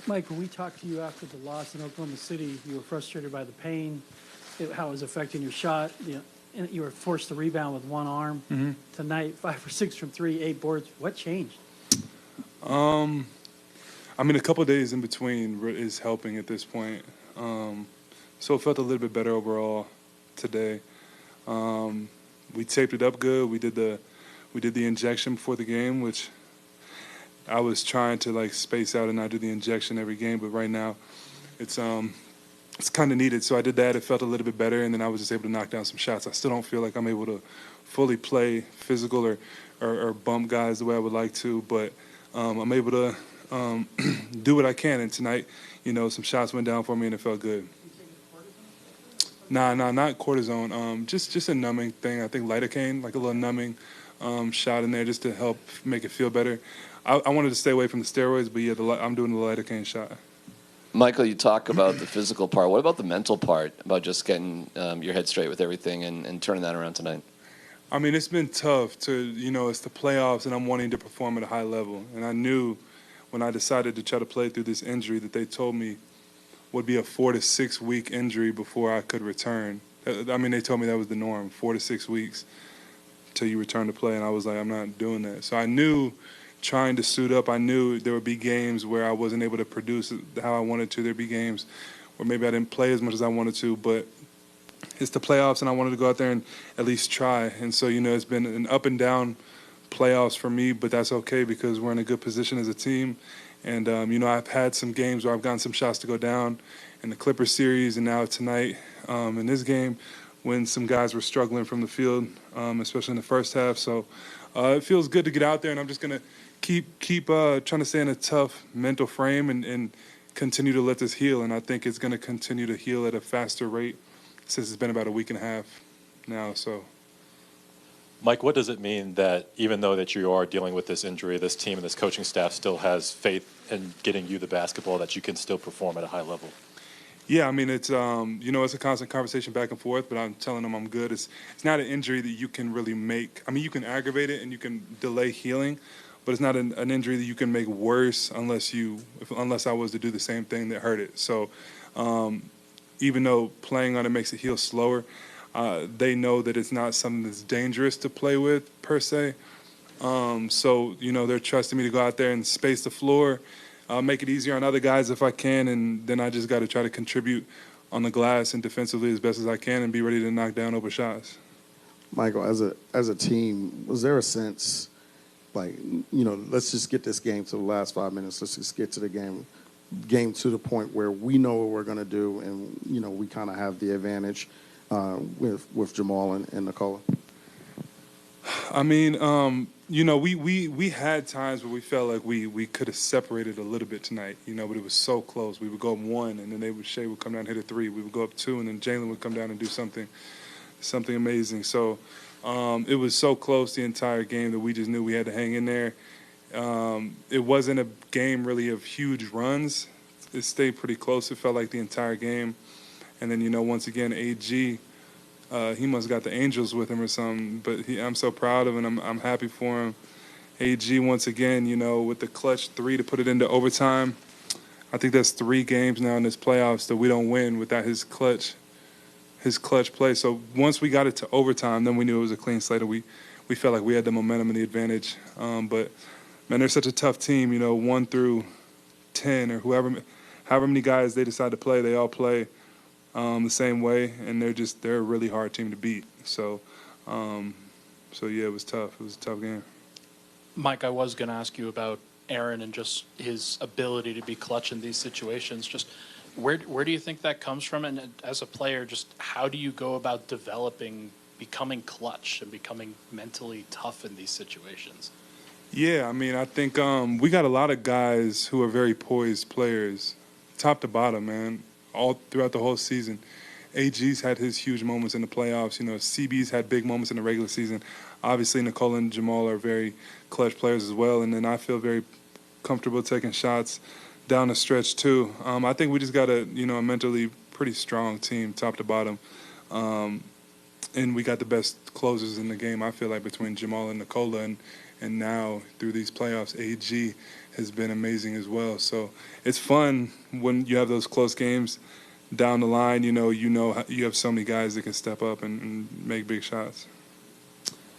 Mike, when we talked to you after the loss in Oklahoma City, you were frustrated by the pain, how it was affecting your shot. And you were forced to rebound with one arm. Mm-hmm. Tonight, 5 for 6 from 3, 8 boards. What changed? I mean, a couple of days in between is helping at this point. So it felt a little bit better overall today. We taped it up good. We did the injection before the game, which I was trying to like space out and not do the injection every game. But right now, it's kind of needed. So I did that. It felt a little bit better, and then I was just able to knock down some shots. I still don't feel like I'm able to fully play physical or bump guys the way I would like to, but I'm able to do what I can. And tonight, some shots went down for me, and it felt good. Nah, not cortisone. Just a numbing thing. I think lidocaine, like a little numbing shot in there just to help make it feel better. I wanted to stay away from the steroids, but yeah, I'm doing the lidocaine shot. Michael, you talk about the physical part. What about the mental part, about just getting your head straight with everything and turning that around tonight? I mean, it's been tough to, it's the playoffs and I'm wanting to perform at a high level. And I knew when I decided to try to play through this injury that they told me would be a 4 to 6 week injury before I could return. I mean, they told me that was the norm, 4 to 6 weeks till you return to play. And I was like, I'm not doing that. So I knew trying to suit up, I knew there would be games where I wasn't able to produce how I wanted to. There'd be games where maybe I didn't play as much as I wanted to, but it's the playoffs and I wanted to go out there and at least try. And so, it's been an up and down playoffs for me, but that's okay because we're in a good position as a team. And, I've had some games where I've gotten some shots to go down in the Clippers series and now tonight in this game when some guys were struggling from the field, especially in the first half. So it feels good to get out there, and I'm just going to keep trying to stay in a tough mental frame and continue to let this heal. And I think it's going to continue to heal at a faster rate since it's been about a week and a half now. So, Mike, what does it mean that even though that you are dealing with this injury, this team and this coaching staff still has faith in getting you the basketball that you can still perform at a high level? Yeah, I mean, it's it's a constant conversation back and forth, but I'm telling them I'm good. It's not an injury that you can really make. I mean, you can aggravate it and you can delay healing, but it's not an injury that you can make worse unless I was to do the same thing that hurt it. So even though playing on it makes it heal slower, they know that it's not something that's dangerous to play with per se. So, they're trusting me to go out there and space the floor, make it easier on other guys if I can, and then I just got to try to contribute on the glass and defensively as best as I can and be ready to knock down open shots. Michael, as a team, was there a sense like, let's just get this game to the last 5 minutes. Let's just get to the game to the point where we know what we're going to do and, we kind of have the advantage with Jamal and Nikola? I mean, we had times where we felt like we could have separated a little bit tonight, but it was so close. We would go up 1, and then Shea would come down and hit a 3. We would go up 2, and then Jalen would come down and do something amazing. So it was so close the entire game that we just knew we had to hang in there. It wasn't a game really of huge runs. It stayed pretty close. It felt like the entire game. And then, once again, AG, he must have got the Angels with him or something. But I'm so proud of him. I'm happy for him. AG, once again, with the clutch 3 to put it into overtime. I think that's 3 games now in this playoffs that we don't win without his clutch play. So once we got it to overtime, then we knew it was a clean slate. And we felt like we had the momentum and the advantage. But, man, they're such a tough team, 1 through 10 or however many guys they decide to play, they all play the same way, and they're a really hard team to beat. So yeah, it was tough. It was a tough game. Mike, I was going to ask you about Aaron and just his ability to be clutch in these situations. Just where do you think that comes from? And as a player, just how do you go about becoming clutch and becoming mentally tough in these situations? Yeah, I mean, I think we got a lot of guys who are very poised players, top to bottom, man, all throughout the whole season. AG's had his huge moments in the playoffs. CB's had big moments in the regular season. Obviously, Nicole and Jamal are very clutch players as well, and then I feel very comfortable taking shots down the stretch too. I think we just got a mentally pretty strong team, top to bottom, and we got the best closers in the game. I feel like between Jamal and Nikola, and And now through these playoffs, AG has been amazing as well. So it's fun when you have those close games down the line. You have so many guys that can step up and make big shots.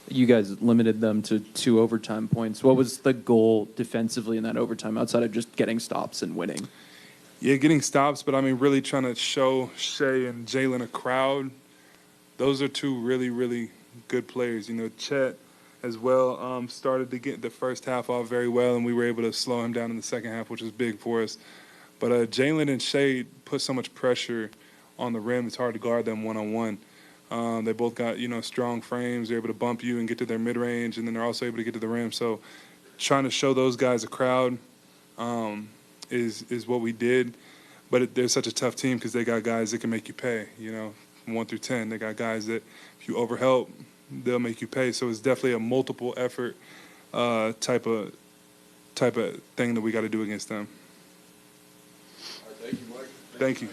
You guys limited them to 2 overtime points. What was the goal defensively in that overtime outside of just getting stops and winning? Yeah, getting stops, but I mean, really trying to show Shea and Jalen a crowd. Those are 2 really, really good players. Chet as well started to get the first half off very well, and we were able to slow him down in the second half, which was big for us. But Jalen and Shea put so much pressure on the rim, it's hard to guard them one-on-one. They both got, strong frames. They're able to bump you and get to their mid-range, and then they're also able to get to the rim. So trying to show those guys a crowd is what we did. But they're such a tough team because they got guys that can make you pay, 1 through 10. They got guys that if you overhelp, they'll make you pay. So it's definitely a multiple effort type of thing that we got to do against them. All right, thank you, Mike. Thank you.